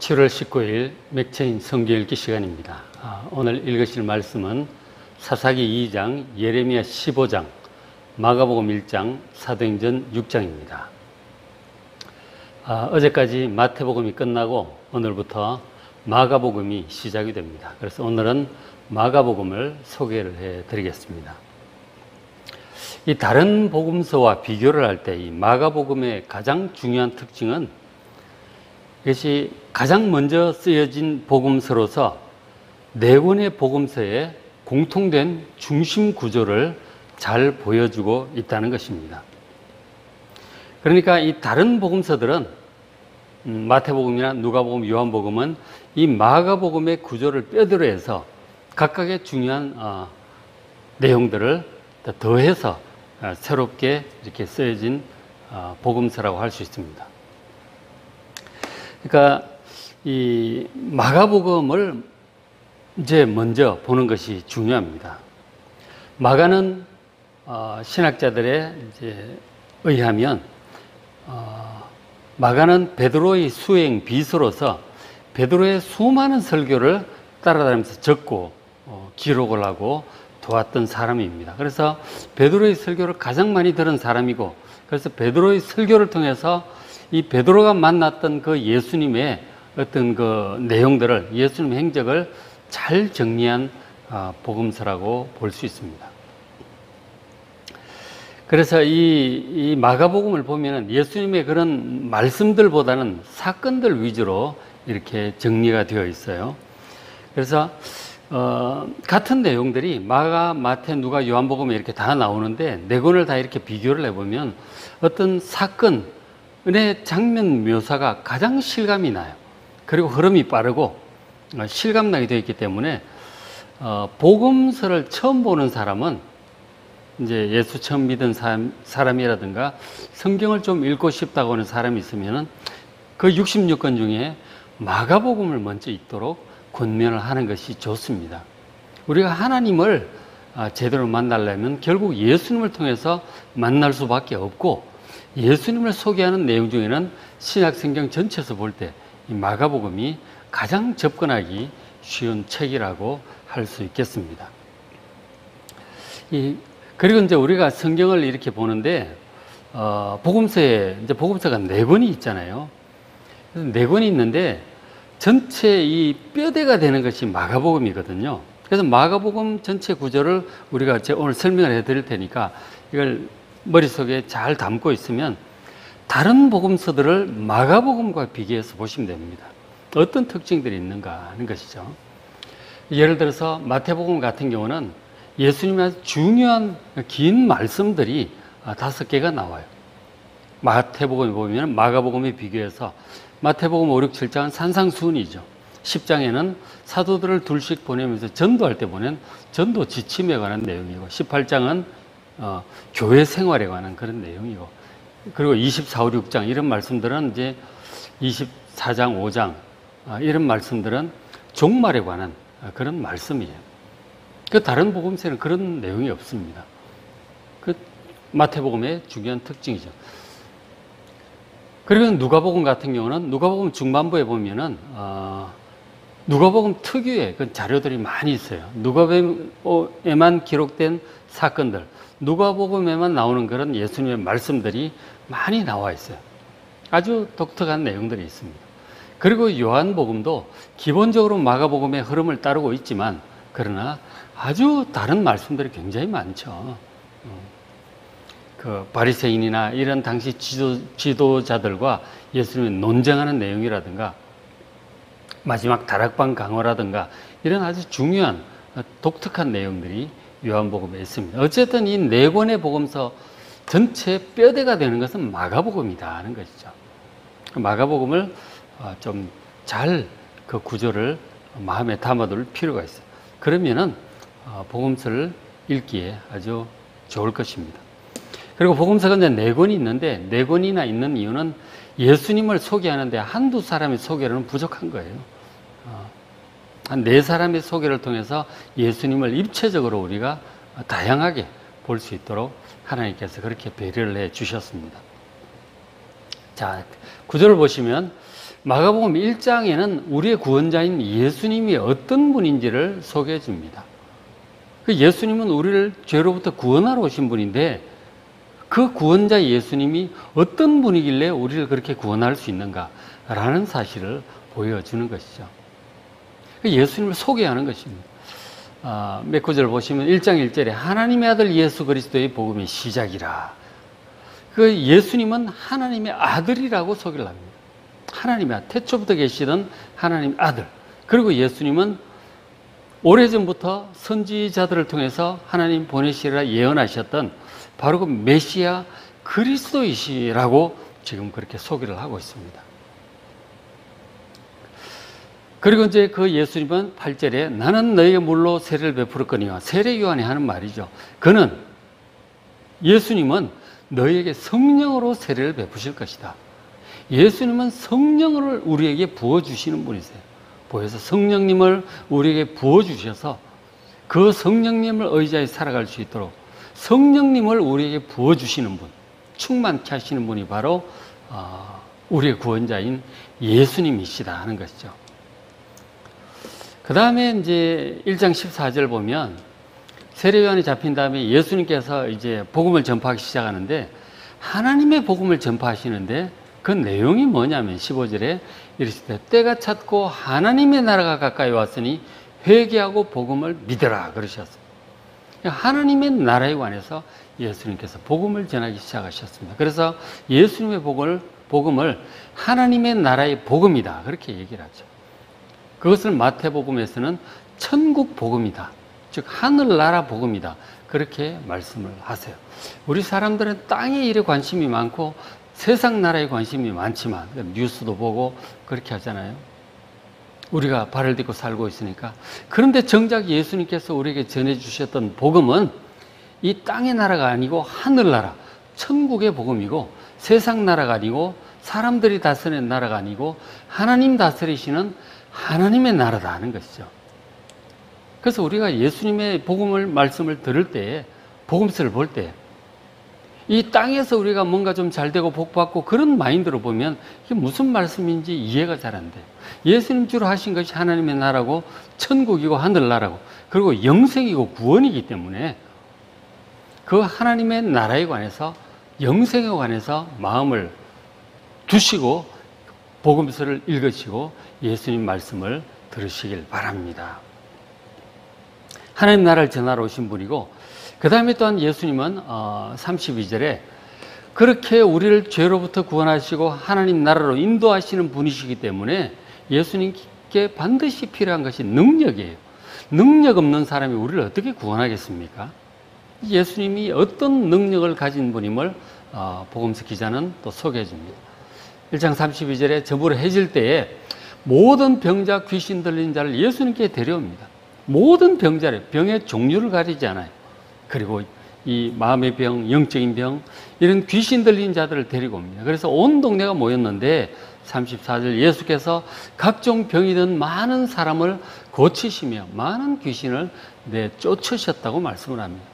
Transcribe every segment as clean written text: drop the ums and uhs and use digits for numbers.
7월 19일 맥체인 성경 읽기 시간입니다. 오늘 읽으실 말씀은 사사기 2장, 예레미야 15장, 마가복음 1장, 사도행전 6장입니다. 어제까지 마태복음이 끝나고 오늘부터 마가복음이 시작이 됩니다. 그래서 오늘은 마가복음을 소개를 해드리겠습니다. 이 다른 복음서와 비교를 할 때 이 마가복음의 가장 중요한 특징은 이것이 가장 먼저 쓰여진 복음서로서 네 권의 복음서의 공통된 중심 구조를 잘 보여주고 있다는 것입니다. 그러니까 이 다른 복음서들은 마태복음이나 누가복음, 요한복음은 이 마가복음의 구조를 뼈대로 해서 각각의 중요한 내용들을 더해서 새롭게 이렇게 쓰여진 복음서라고 할 수 있습니다. 그러니까 이 마가복음을 이제 먼저 보는 것이 중요합니다. 마가는 신학자들에 이제 의하면 마가는 베드로의 수행 비서로서 베드로의 수많은 설교를 따라다니면서 적고 기록을 하고 도왔던 사람입니다. 그래서 베드로의 설교를 가장 많이 들은 사람이고, 그래서 베드로의 설교를 통해서 이 베드로가 만났던 그 예수님의 어떤 그 내용들을, 예수님의 행적을 잘 정리한 복음서라고 볼 수 있습니다. 그래서 이 마가복음을 보면은 예수님의 그런 말씀들보다는 사건들 위주로 이렇게 정리가 되어 있어요. 그래서 같은 내용들이 마가, 마태, 누가, 요한복음에 이렇게 다 나오는데 네 권을 다 이렇게 비교를 해보면 어떤 사건의 장면 묘사가 가장 실감이 나요. 그리고 흐름이 빠르고 실감나게 되어 있기 때문에 복음서를 처음 보는 사람은 이제 예수 처음 믿은 사람이라든가 성경을 좀 읽고 싶다고 하는 사람이 있으면은 그 66권 중에 마가복음을 먼저 읽도록 권면을 하는 것이 좋습니다. 우리가 하나님을 제대로 만나려면 결국 예수님을 통해서 만날 수밖에 없고, 예수님을 소개하는 내용 중에는 신약성경 전체에서 볼 때 이 마가복음이 가장 접근하기 쉬운 책이라고 할 수 있겠습니다. 그리고 이제 우리가 성경을 이렇게 보는데 복음서에 이제 복음서가 네 권이 있잖아요. 그래서 네 권이 있는데 전체 이 뼈대가 되는 것이 마가복음이거든요. 그래서 마가복음 전체 구조를 우리가 오늘 설명을 해드릴 테니까 이걸 머릿속에 잘 담고 있으면 다른 복음서들을 마가복음과 비교해서 보시면 됩니다. 어떤 특징들이 있는가 하는 것이죠. 예를 들어서 마태복음 같은 경우는 예수님의 아주 중요한 긴 말씀들이 5개가 나와요. 마태복음에 보면 마가복음에 비교해서 마태복음 5, 6, 7장은 산상수훈이죠. 10장에는 사도들을 둘씩 보내면서 전도할 때 보낸 전도 지침에 관한 내용이고, 18장은 교회 생활에 관한 그런 내용이고, 그리고 24, 5, 6장 이런 말씀들은 이제 24장, 5장 이런 말씀들은 종말에 관한 그런 말씀이에요. 그 다른 복음서에는 그런 내용이 없습니다. 그 마태복음의 중요한 특징이죠. 그리고 누가복음 같은 경우는 누가복음 중반부에 보면은 누가복음 특유의 그 자료들이 많이 있어요. 누가복음에만 기록된 사건들, 누가복음에만 나오는 그런 예수님의 말씀들이 많이 나와 있어요. 아주 독특한 내용들이 있습니다. 그리고 요한복음도 기본적으로 마가복음의 흐름을 따르고 있지만, 그러나 아주 다른 말씀들이 굉장히 많죠. 그 바리새인이나 이런 당시 지도자들과 예수님이 논쟁하는 내용이라든가, 마지막 다락방 강호라든가 이런 아주 중요한 독특한 내용들이 요한복음에 있습니다. 어쨌든 이 네 권의 복음서 전체 뼈대가 되는 것은 마가복음이다 하는 것이죠. 마가복음을 좀 잘 그 구조를 마음에 담아둘 필요가 있어요. 그러면은 복음서를 읽기에 아주 좋을 것입니다. 그리고 복음서가 이제 네 권이 있는데, 네 권이나 있는 이유는 예수님을 소개하는데 한두 사람의 소개로는 부족한 거예요. 한 네 사람의 소개를 통해서 예수님을 입체적으로 우리가 다양하게 볼 수 있도록 하나님께서 그렇게 배려를 해 주셨습니다. 자, 구절을 보시면 마가복음 1장에는 우리의 구원자인 예수님이 어떤 분인지를 소개해 줍니다. 그 예수님은 우리를 죄로부터 구원하러 오신 분인데 그 구원자 예수님이 어떤 분이길래 우리를 그렇게 구원할 수 있는가라는 사실을 보여주는 것이죠. 예수님을 소개하는 것입니다. 몇 구절 보시면 1장 1절에 하나님의 아들 예수 그리스도의 복음의 시작이라. 그 예수님은 하나님의 아들이라고 소개를 합니다. 하나님의 아들, 태초부터 계시던 하나님의 아들. 그리고 예수님은 오래전부터 선지자들을 통해서 하나님 보내시리라 예언하셨던 바로 그 메시아 그리스도이시라고 지금 그렇게 소개를 하고 있습니다. 그리고 이제 그 예수님은 8절에 나는 너에게 물로 세례를 베풀었거니와 세례 요한이 하는 말이죠. 그는 예수님은 너에게 성령으로 세례를 베푸실 것이다. 예수님은 성령을 우리에게 부어주시는 분이세요. 보여서 성령님을 우리에게 부어주셔서 그 성령님을 의지하여 살아갈 수 있도록 성령님을 우리에게 부어주시는 분, 충만케 하시는 분이 바로 우리의 구원자인 예수님이시다 하는 것이죠. 그 다음에 이제 1장 14절 보면 세례요한이 잡힌 다음에 예수님께서 이제 복음을 전파하기 시작하는데 하나님의 복음을 전파하시는데 그 내용이 뭐냐면 15절에 이르시되 때가 찼고 하나님의 나라가 가까이 왔으니 회개하고 복음을 믿으라 그러셨어요. 하나님의 나라에 관해서 예수님께서 복음을 전하기 시작하셨습니다. 그래서 예수님의 복음을 하나님의 나라의 복음이다 그렇게 얘기를 하죠. 그것을 마태복음에서는 천국 복음이다. 즉 하늘나라 복음이다. 그렇게 말씀을 하세요. 우리 사람들은 땅의 일에 관심이 많고 세상 나라에 관심이 많지만 뉴스도 보고 그렇게 하잖아요. 우리가 발을 딛고 살고 있으니까. 그런데 정작 예수님께서 우리에게 전해주셨던 복음은 이 땅의 나라가 아니고 하늘나라, 천국의 복음이고 세상 나라가 아니고 사람들이 다스리는 나라가 아니고 하나님 다스리시는 하나님의 나라다 하는 것이죠. 그래서 우리가 예수님의 복음을 말씀을 들을 때에 복음서를 볼 때 이 땅에서 우리가 뭔가 좀 잘되고 복받고 그런 마인드로 보면 이게 무슨 말씀인지 이해가 잘 안 돼요. 예수님 주로 하신 것이 하나님의 나라고 천국이고 하늘나라고 그리고 영생이고 구원이기 때문에 그 하나님의 나라에 관해서 영생에 관해서 마음을 두시고 복음서를 읽으시고 예수님 말씀을 들으시길 바랍니다. 하나님 나라를 전하러 오신 분이고 그 다음에 또한 예수님은 32절에 그렇게 우리를 죄로부터 구원하시고 하나님 나라로 인도하시는 분이시기 때문에 예수님께 반드시 필요한 것이 능력이에요. 능력 없는 사람이 우리를 어떻게 구원하겠습니까? 예수님이 어떤 능력을 가진 분임을 복음서 기자는 또 소개해 줍니다. 1장 32절에 저물어 해질 때에 모든 병자 귀신 들린 자를 예수님께 데려옵니다. 모든 병자를 병의 종류를 가리지 않아요. 그리고 이 마음의 병, 영적인 병 이런 귀신 들린 자들을 데리고 옵니다. 그래서 온 동네가 모였는데 34절 예수께서 각종 병이든 많은 사람을 고치시며 많은 귀신을 내쫓으셨다고 말씀을 합니다.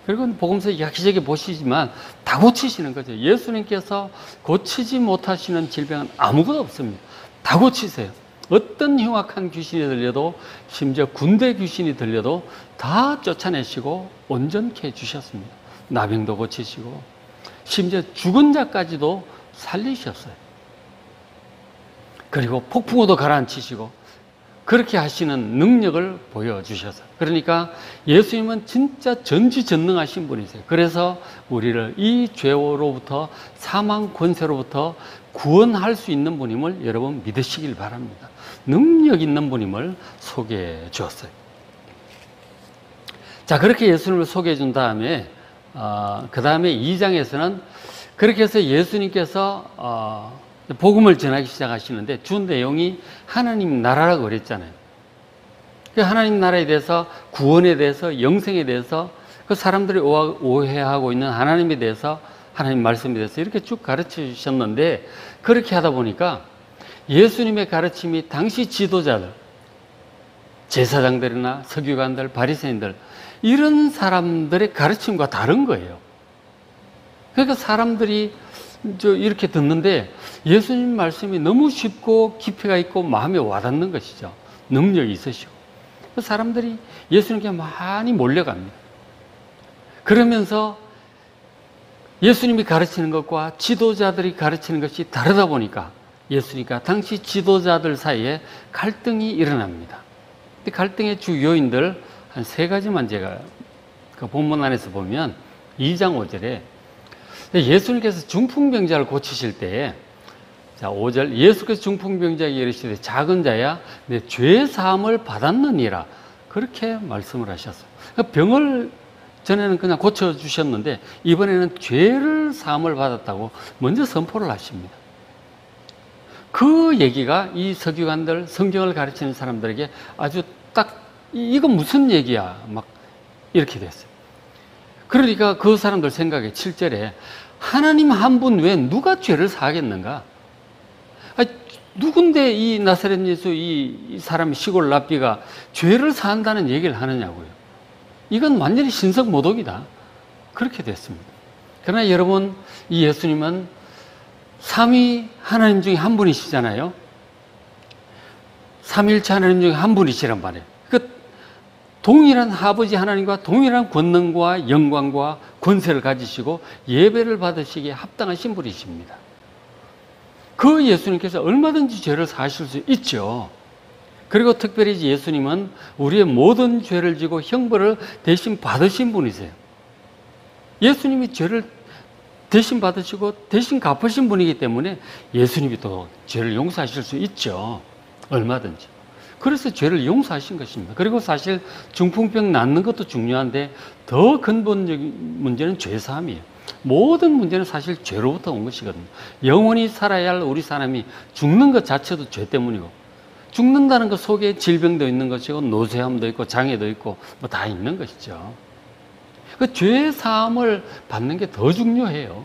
그리고 복음서 여기저기 보시지만 다 고치시는 거죠. 예수님께서 고치지 못하시는 질병은 아무것도 없습니다. 다 고치세요. 어떤 흉악한 귀신이 들려도 심지어 군대 귀신이 들려도 다 쫓아내시고 온전케 해주셨습니다. 나병도 고치시고 심지어 죽은 자까지도 살리셨어요. 그리고 폭풍우도 가라앉히시고 그렇게 하시는 능력을 보여주셔서 그러니까 예수님은 진짜 전지전능하신 분이세요. 그래서 우리를 이 죄로부터 사망 권세로부터 구원할 수 있는 분임을 여러분 믿으시길 바랍니다. 능력 있는 분임을 소개해 주었어요. 자, 그렇게 예수님을 소개해 준 다음에 그 다음에 2장에서는 그렇게 해서 예수님께서 복음을 전하기 시작하시는데 주 내용이 하나님 나라라고 그랬잖아요. 그 하나님 나라에 대해서 구원에 대해서 영생에 대해서 그 사람들이 오해하고 있는 하나님에 대해서 하나님 말씀에 대해서 이렇게 쭉 가르쳐 주셨는데 그렇게 하다 보니까 예수님의 가르침이 당시 지도자들 제사장들이나 서기관들 바리새인들 이런 사람들의 가르침과 다른 거예요. 그러니까 사람들이 이렇게 듣는데 예수님 말씀이 너무 쉽고 깊이가 있고 마음에 와닿는 것이죠. 능력이 있으시고. 사람들이 예수님께 많이 몰려갑니다. 그러면서 예수님이 가르치는 것과 지도자들이 가르치는 것이 다르다 보니까 예수님과 당시 지도자들 사이에 갈등이 일어납니다. 이 갈등의 주 요인들 한 3가지만 제가 그 본문 안에서 보면 2장 5절에 예수님께서 중풍병자를 고치실 때, 자 5절, 예수께서 중풍병자에게 이르시되 작은 자야 내 죄 사함을 받았느니라, 그렇게 말씀을 하셨어요. 병을 전에는 그냥 고쳐주셨는데 이번에는 죄를 사함을 받았다고 먼저 선포를 하십니다. 그 얘기가 이 서기관들, 성경을 가르치는 사람들에게 아주 딱 이건 무슨 얘기야 막 이렇게 됐어요. 그러니까 그 사람들 생각에 7절에 하나님 한 분 외에 누가 죄를 사하겠는가? 누군데 이 나사렛 예수 이 사람이 시골 랍비가 죄를 사한다는 얘기를 하느냐고요. 이건 완전히 신성모독이다. 그렇게 됐습니다. 그러나 여러분, 이 예수님은 삼위 하나님 중에 한 분이시잖아요. 삼일체 하나님 중에 한 분이시란 말이에요. 그 동일한 아버지 하나님과 동일한 권능과 영광과 권세를 가지시고 예배를 받으시기에 합당하신 분이십니다. 그 예수님께서 얼마든지 죄를 사하실 수 있죠. 그리고 특별히 예수님은 우리의 모든 죄를 지고 형벌을 대신 받으신 분이세요. 예수님이 죄를 대신 받으시고 대신 갚으신 분이기 때문에 예수님이 또 죄를 용서하실 수 있죠. 얼마든지. 그래서 죄를 용서하신 것입니다. 그리고 사실 중풍병 낫는 것도 중요한데 더 근본적인 문제는 죄사함이에요. 모든 문제는 사실 죄로부터 온 것이거든요. 영원히 살아야 할 우리 사람이 죽는 것 자체도 죄 때문이고, 죽는다는 것 속에 질병도 있는 것이고 노쇠함도 있고 장애도 있고 뭐 다 있는 것이죠. 그 죄 사함을 받는 게 더 중요해요.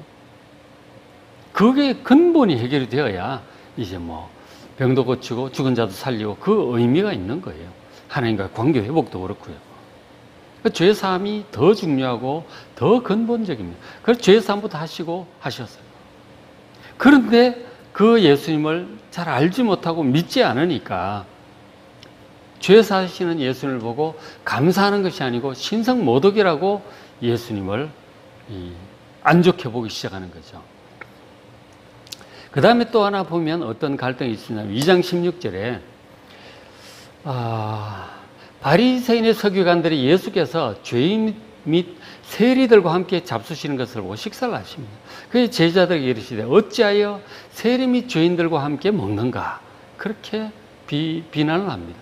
그게 근본이 해결이 되어야 이제 뭐 병도 고치고 죽은 자도 살리고 그 의미가 있는 거예요. 하나님과 관계 회복도 그렇고요. 그 죄 사함이 더 중요하고 더 근본적입니다. 그래서 죄 사함부터 하시고 하셨어요. 그런데 그 예수님을 잘 알지 못하고 믿지 않으니까 죄 사시는 예수님을 보고 감사하는 것이 아니고 신성모독이라고 예수님을 안 좋게 보기 시작하는 거죠. 그 다음에 또 하나 보면 어떤 갈등이 있으냐면 2장 16절에 바리새인의 서기관들이 예수께서 죄인 및 세리들과 함께 잡수시는 것을 보고 식사를 하십니다. 그래서 제자들에게 이르시되 어찌하여 세리 및 죄인들과 함께 먹는가? 그렇게 비난을 합니다.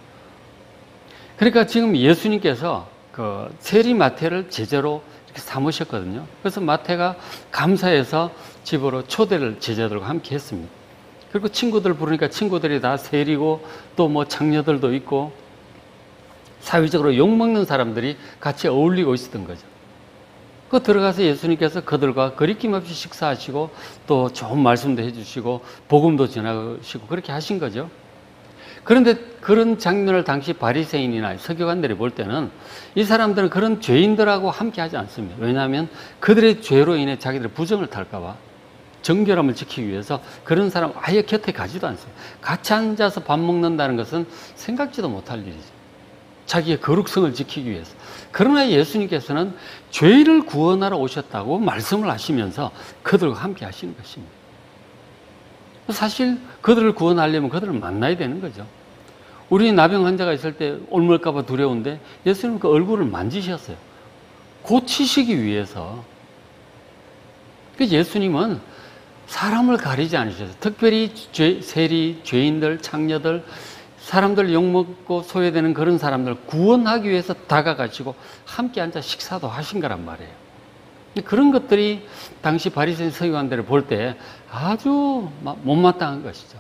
그러니까 지금 예수님께서 그 세리 마태를 제자로 이렇게 삼으셨거든요. 그래서 마태가 감사해서 집으로 초대를 제자들과 함께 했습니다. 그리고 친구들 부르니까 친구들이 다 세리고 또 뭐 장녀들도 있고 사회적으로 욕먹는 사람들이 같이 어울리고 있었던 거죠. 그 들어가서 예수님께서 그들과 거리낌 없이 식사하시고 또 좋은 말씀도 해주시고 복음도 전하시고 그렇게 하신 거죠. 그런데 그런 장면을 당시 바리새인이나 서기관들이 볼 때는 이 사람들은 그런 죄인들하고 함께 하지 않습니다. 왜냐하면 그들의 죄로 인해 자기들의 부정을 탈까 봐 정결함을 지키기 위해서 그런 사람 아예 곁에 가지도 않습니다. 같이 앉아서 밥 먹는다는 것은 생각지도 못할 일이죠. 자기의 거룩성을 지키기 위해서. 그러나 예수님께서는 죄를 구원하러 오셨다고 말씀을 하시면서 그들과 함께 하시는 것입니다. 사실 그들을 구원하려면 그들을 만나야 되는 거죠. 우리 나병 환자가 있을 때 옮을까 봐 두려운데 예수님은 그 얼굴을 만지셨어요. 고치시기 위해서. 예수님은 사람을 가리지 않으셨어요. 특별히 세리, 죄인들, 창녀들, 사람들 욕먹고 소외되는 그런 사람들 구원하기 위해서 다가가시고 함께 앉아 식사도 하신 거란 말이에요. 그런 것들이 당시 바리새인 서기관들을 볼 때 아주 못마땅한 것이죠.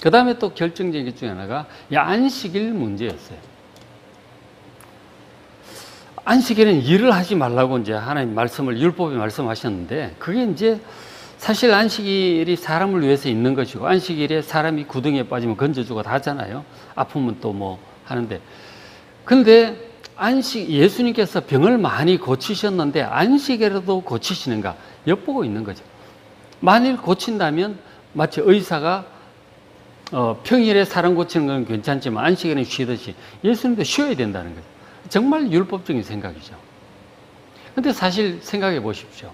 그 다음에 또 결정적인 것 중에 하나가 안식일 문제였어요. 안식일에는 일을 하지 말라고 이제 하나님 말씀을 율법에 말씀하셨는데 그게 이제 사실 안식일이 사람을 위해서 있는 것이고 안식일에 사람이 구덩이에 빠지면 건져주고 다 하잖아요. 아프면 또 뭐 하는데. 근데 예수님께서 병을 많이 고치셨는데 안식일에도 고치시는가 엿보고 있는 거죠. 만일 고친다면 마치 의사가 평일에 사람 고치는 건 괜찮지만 안식일에는 쉬듯이 예수님도 쉬어야 된다는 거죠. 정말 율법적인 생각이죠. 근데 사실 생각해 보십시오.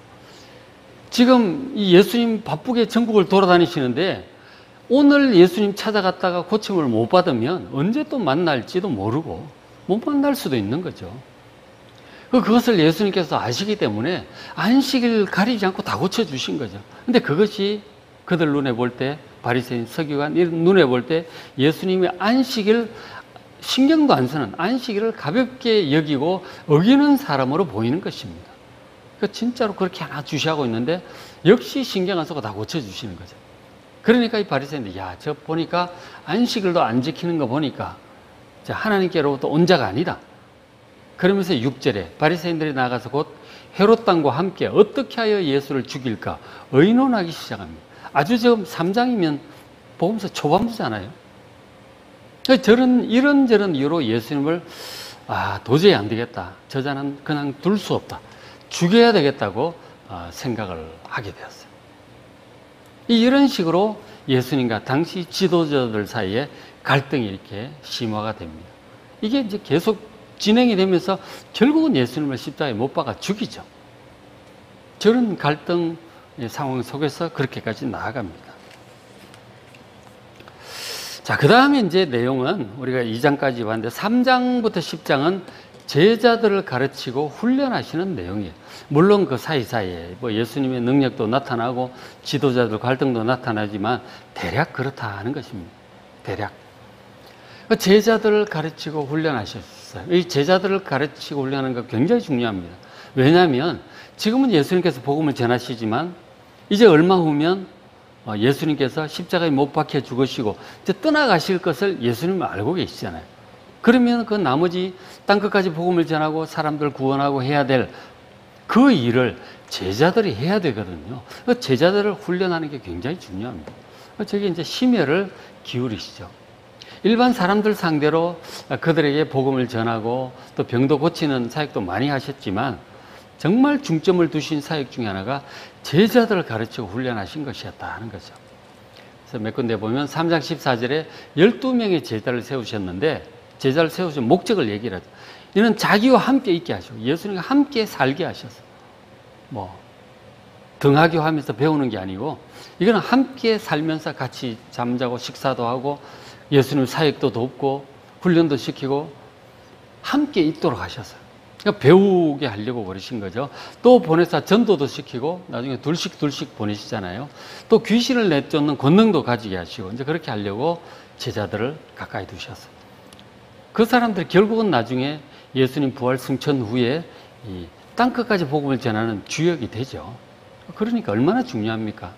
지금 이 예수님 바쁘게 전국을 돌아다니시는데 오늘 예수님 찾아갔다가 고침을 못 받으면 언제 또 만날지도 모르고 못 만날 수도 있는 거죠. 그것을 예수님께서 아시기 때문에 안식일 가리지 않고 다 고쳐주신 거죠. 근데 그것이 그들 눈에 볼 때, 바리새인, 서기관 눈에 볼 때 예수님의 안식일 신경도 안 쓰는 안식일을 가볍게 여기고 어기는 사람으로 보이는 것입니다. 그러니까 진짜로 그렇게 하나 주시하고 있는데 역시 신경 안 쓰고 다 고쳐주시는 거죠. 그러니까 이 바리새인들, 야, 저 보니까 안식일도 안 지키는 거 보니까 하나님께로부터 온 자가 아니다. 그러면서 6절에 바리새인들이 나가서 곧 헤롯 당과 함께 어떻게 하여 예수를 죽일까 의논하기 시작합니다. 아주 지금 3장이면 복음서 초반부잖아요. 이런저런 이유로 예수님을 도저히 안 되겠다. 저자는 그냥 둘 수 없다. 죽여야 되겠다고 생각을 하게 되었어요. 이런 식으로 예수님과 당시 지도자들 사이에 갈등이 이렇게 심화가 됩니다. 이게 이제 계속 진행이 되면서 결국은 예수님을 십자가에 못 박아 죽이죠. 저런 갈등 상황 속에서 그렇게까지 나아갑니다. 자, 그 다음에 이제 내용은 우리가 2장까지 봤는데 3장부터 10장은 제자들을 가르치고 훈련하시는 내용이에요. 물론 그 사이사이에 뭐 예수님의 능력도 나타나고 지도자들 갈등도 나타나지만 대략 그렇다 하는 것입니다. 대략. 제자들을 가르치고 훈련하셨어요. 이 제자들을 가르치고 훈련하는 거 굉장히 중요합니다. 왜냐하면 지금은 예수님께서 복음을 전하시지만 이제 얼마 후면 예수님께서 십자가에 못 박혀 죽으시고 이제 떠나가실 것을 예수님은 알고 계시잖아요. 그러면 그 나머지 땅끝까지 복음을 전하고 사람들 구원하고 해야 될 그 일을 제자들이 해야 되거든요. 그 제자들을 훈련하는 게 굉장히 중요합니다. 저게 이제 심혈을 기울이시죠. 일반 사람들 상대로 그들에게 복음을 전하고 또 병도 고치는 사역도 많이 하셨지만 정말 중점을 두신 사역 중에 하나가 제자들을 가르치고 훈련하신 것이었다 하는 거죠. 그래서 몇 군데 보면 3장 14절에 12명의 제자를 세우셨는데 제자를 세우신 목적을 얘기를 하죠. 이는 자기와 함께 있게 하시고 예수님과 함께 살게 하셨어요. 등하교 하면서 배우는 게 아니고 이거는 함께 살면서 같이 잠자고 식사도 하고 예수님 사역도 돕고 훈련도 시키고 함께 있도록 하셨어요. 그러니까 배우게 하려고 그러신 거죠. 또 보내서 전도도 시키고 나중에 둘씩 보내시잖아요. 또 귀신을 내쫓는 권능도 가지게 하시고 이제 그렇게 하려고 제자들을 가까이 두셨어요. 그 사람들이 결국은 나중에 예수님 부활 승천 후에 이 땅끝까지 복음을 전하는 주역이 되죠. 그러니까 얼마나 중요합니까?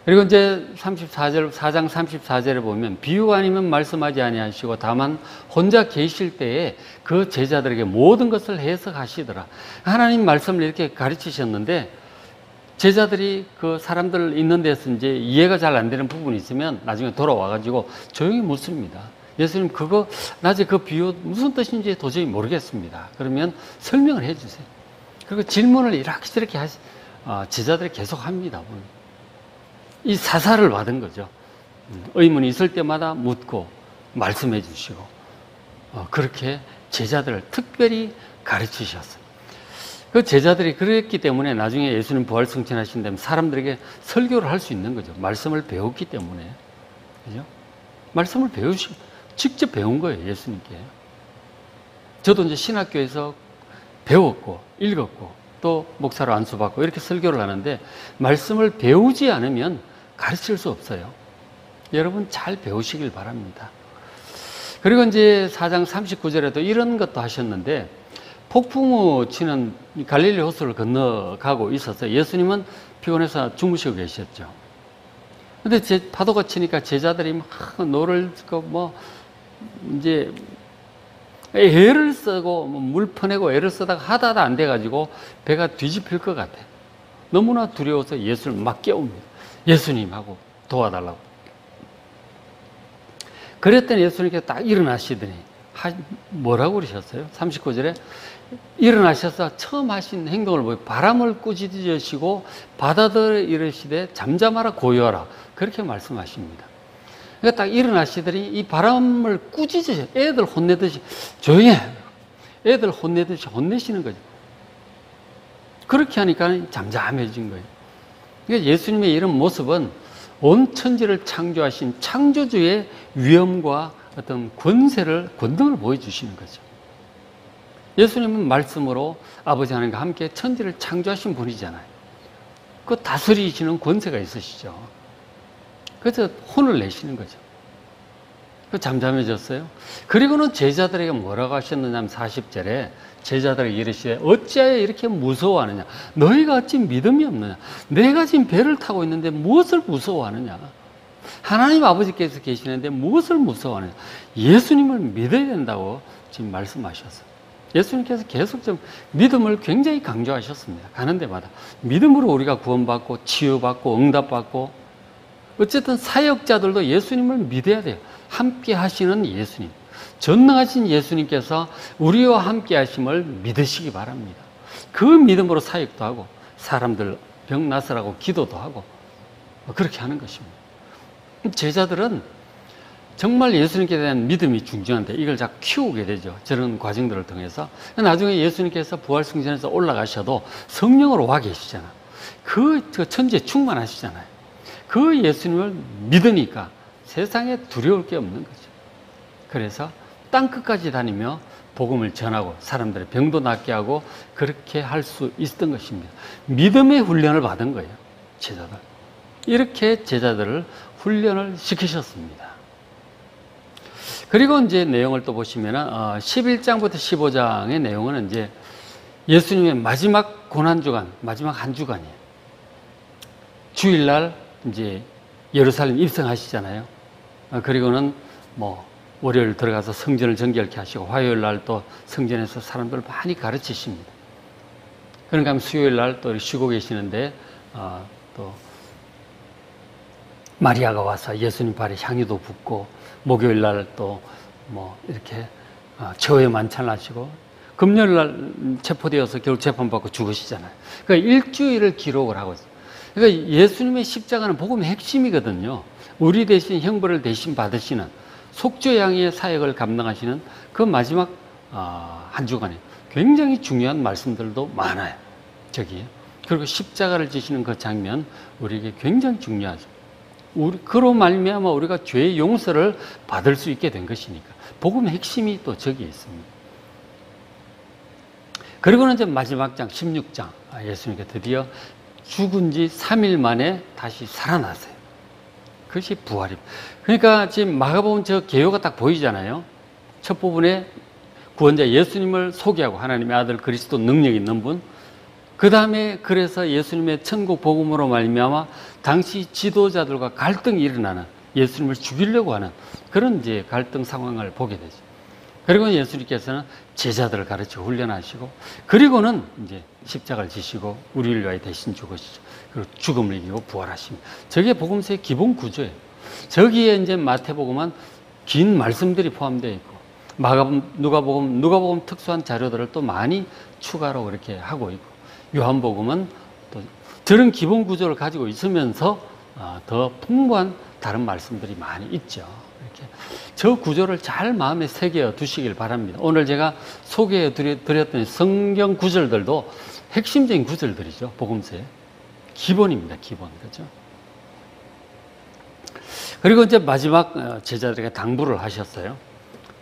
그리고 이제 4장 34절에 보면 비유가 아니면 말씀하지 아니하시고 다만 혼자 계실 때에 그 제자들에게 모든 것을 해석하시더라. 하나님 말씀을 이렇게 가르치셨는데 제자들이 그 사람들 있는 데서 이제 이해가 잘 안 되는 부분이 있으면 나중에 돌아와가지고 조용히 묻습니다. 예수님 그거 낮에 그 비유 무슨 뜻인지 도저히 모르겠습니다. 그러면 설명을 해주세요. 그리고 질문을 이렇게 저렇게 제자들이 계속 합니다. 이 사사를 받은 거죠. 의문이 있을 때마다 묻고 말씀해 주시고 그렇게 제자들을 특별히 가르치셨어요. 그 제자들이 그랬기 때문에 나중에 예수님 부활 승천하신 다음에 사람들에게 설교를 할 수 있는 거죠. 말씀을 배웠기 때문에. 그죠? 말씀을 직접 배운 거예요, 예수님께. 저도 이제 신학교에서 배웠고, 읽었고, 또 목사로 안수받고 이렇게 설교를 하는데 말씀을 배우지 않으면 가르칠 수 없어요. 여러분 잘 배우시길 바랍니다. 그리고 이제 4장 39절에도 이런 것도 하셨는데 폭풍우 치는 갈릴리 호수를 건너가고 있어서 예수님은 피곤해서 주무시고 계셨죠. 근데 파도가 치니까 제자들이 막 노를 이제 애를 쓰고 물 퍼내고 애를 쓰다가 하다가 안 돼가지고 배가 뒤집힐 것 같아. 너무나 두려워서 예수를 막 깨웁니다. 예수님 하고 도와달라고. 그랬더니 예수님께서 딱 일어나시더니 뭐라고 그러셨어요? 39절에 일어나셔서 처음 하신 행동을 보고 바람을 꾸짖으시고 바다들에 이르시되 잠잠하라 고요하라 그렇게 말씀하십니다. 그러니까 딱 일어나시더니 이 바람을 꾸짖으셔. 애들 혼내듯이 조용히 해. 애들 혼내듯이 혼내시는 거죠. 그렇게 하니까 잠잠해진 거예요. 그러니까 예수님의 이런 모습은 온 천지를 창조하신 창조주의 위엄과 어떤 권능을 보여주시는 거죠. 예수님은 말씀으로 아버지 하나님과 함께 천지를 창조하신 분이잖아요. 그 다스리시는 권세가 있으시죠. 그래서 혼을 내시는 거죠. 그 잠잠해졌어요. 그리고는 제자들에게 뭐라고 하셨느냐면 40절에 제자들에게 이르시되 어찌하여 이렇게 무서워하느냐? 너희가 어찌 믿음이 없느냐? 내가 지금 배를 타고 있는데 무엇을 무서워하느냐? 하나님 아버지께서 계시는데 무엇을 무서워하느냐? 예수님을 믿어야 된다고 지금 말씀하셨어요. 예수님께서 계속 좀 믿음을 굉장히 강조하셨습니다. 가는 데마다. 믿음으로 우리가 구원받고 치유받고 응답받고 어쨌든 사역자들도 예수님을 믿어야 돼요. 함께 하시는 예수님. 전능하신 예수님께서 우리와 함께 하심을 믿으시기 바랍니다. 그 믿음으로 사역도 하고 사람들 병 나서라고 기도도 하고 그렇게 하는 것입니다. 제자들은 정말 예수님께 대한 믿음이 중요한데 이걸 자꾸 키우게 되죠. 저런 과정들을 통해서. 나중에 예수님께서 부활승천에서 올라가셔도 성령으로 와 계시잖아요. 그 천지에 충만하시잖아요. 그 예수님을 믿으니까 세상에 두려울 게 없는 거죠. 그래서 땅끝까지 다니며 복음을 전하고 사람들의 병도 낫게 하고 그렇게 할 수 있었던 것입니다. 믿음의 훈련을 받은 거예요. 제자들. 이렇게 제자들을 훈련을 시키셨습니다. 그리고 이제 내용을 또 보시면은 11장부터 15장의 내용은 이제 예수님의 마지막 고난주간, 마지막 한 주간이에요. 주일날 이제 예루살렘 입성하시잖아요. 그리고는 뭐 월요일 들어가서 성전을 정결케 하시고 화요일 날 또 성전에서 사람들을 많이 가르치십니다. 그러니까 수요일 날 또 쉬고 계시는데 또 마리아가 와서 예수님 발에 향유도 붓고 목요일 날 또 뭐 이렇게 최후의 만찬을 하시고 금요일 날 체포되어서 결국 재판받고 죽으시잖아요. 그러니까 일주일을 기록을 하고 있어요. 그러니까 예수님의 십자가는 복음의 핵심이거든요. 우리 대신 형벌을 대신 받으시는 속죄양의 사역을 감당하시는 그 마지막 한 주간에 굉장히 중요한 말씀들도 많아요. 저기 그리고 십자가를 지시는 그 장면 우리에게 굉장히 중요하죠. 그로 말미암아 우리가 죄의 용서를 받을 수 있게 된 것이니까 복음의 핵심이 또 저기에 있습니다. 그리고는 이제 마지막 장 16장 예수님께 드디어 죽은 지 3일 만에 다시 살아나세요. 그것이 부활입니다. 그러니까 지금 마가복음 저 개요가 딱 보이잖아요. 첫 부분에 구원자 예수님을 소개하고 하나님의 아들 그리스도 능력 있는 분. 그 다음에 그래서 예수님의 천국 복음으로 말미암아 당시 지도자들과 갈등이 일어나는 예수님을 죽이려고 하는 그런 이제 갈등 상황을 보게 되죠. 그리고 예수님께서는 제자들을 가르쳐 훈련하시고 그리고는 이제 십자가를 지시고 우리를 위하여 대신 죽으시죠. 그리고 죽음을 이기고 부활하십니다. 저게 복음서의 기본 구조예요. 저기에 이제 마태복음은 긴 말씀들이 포함되어 있고 마가복음, 누가복음 특수한 자료들을 또 많이 추가로 그렇게 하고 있고 요한복음은 또 저런 기본 구조를 가지고 있으면서 더 풍부한 다른 말씀들이 많이 있죠. 이렇게 저 구조를 잘 마음에 새겨 두시길 바랍니다. 오늘 제가 소개해 드렸던 성경 구절들도 핵심적인 구절들이죠. 복음서의 기본입니다. 기본. 그렇죠? 그리고 이제 마지막 제자들에게 당부를 하셨어요.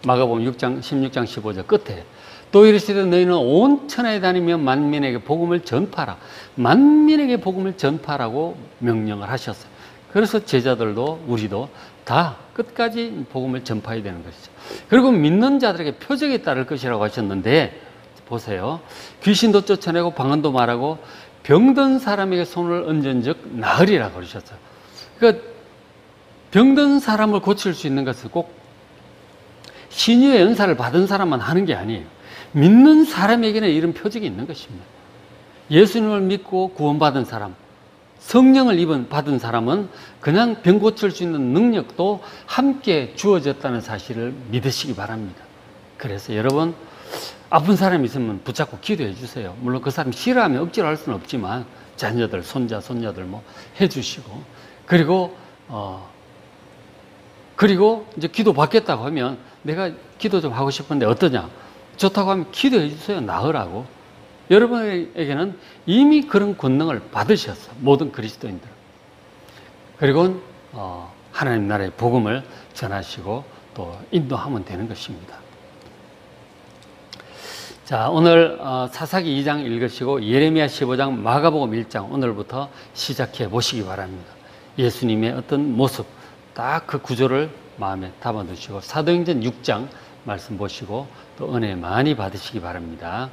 마가복음 6장 16장 15절 끝에 또 이르시되 너희는 온 천하에 다니며 만민에게 복음을 전파하라. 만민에게 복음을 전파하라고 명령을 하셨어요. 그래서 제자들도 우리도 다 끝까지 복음을 전파해야 되는 것이죠. 그리고 믿는 자들에게 표적이 따를 것이라고 하셨는데 보세요. 귀신도 쫓아내고 방언도 말하고 병든 사람에게 손을 얹은 즉 나으리라 그러셨어요. 그러니까 병든 사람을 고칠 수 있는 것은 꼭 신유의 은사를 받은 사람만 하는 게 아니에요. 믿는 사람에게는 이런 표적이 있는 것입니다. 예수님을 믿고 구원받은 사람, 성령을 받은 사람은 그냥 병 고칠 수 있는 능력도 함께 주어졌다는 사실을 믿으시기 바랍니다. 그래서 여러분, 아픈 사람이 있으면 붙잡고 기도해 주세요. 물론 그 사람 싫어하면 억지로 할 수는 없지만 자녀들, 손자들 뭐 해주시고, 그리고 이제 기도 받겠다고 하면 내가 기도 좀 하고 싶은데 어떠냐? 좋다고 하면 기도해 주세요. 나으라고. 여러분에게는 이미 그런 권능을 받으셨어. 모든 그리스도인들. 그리고 하나님 나라의 복음을 전하시고 또 인도하면 되는 것입니다. 자, 오늘 사사기 2장 읽으시고 예레미야 15장, 마가복음 1장 오늘부터 시작해 보시기 바랍니다. 예수님의 어떤 모습, 딱 그 구조를 마음에 담아두시고 사도행전 6장 말씀 보시고 또 은혜 많이 받으시기 바랍니다.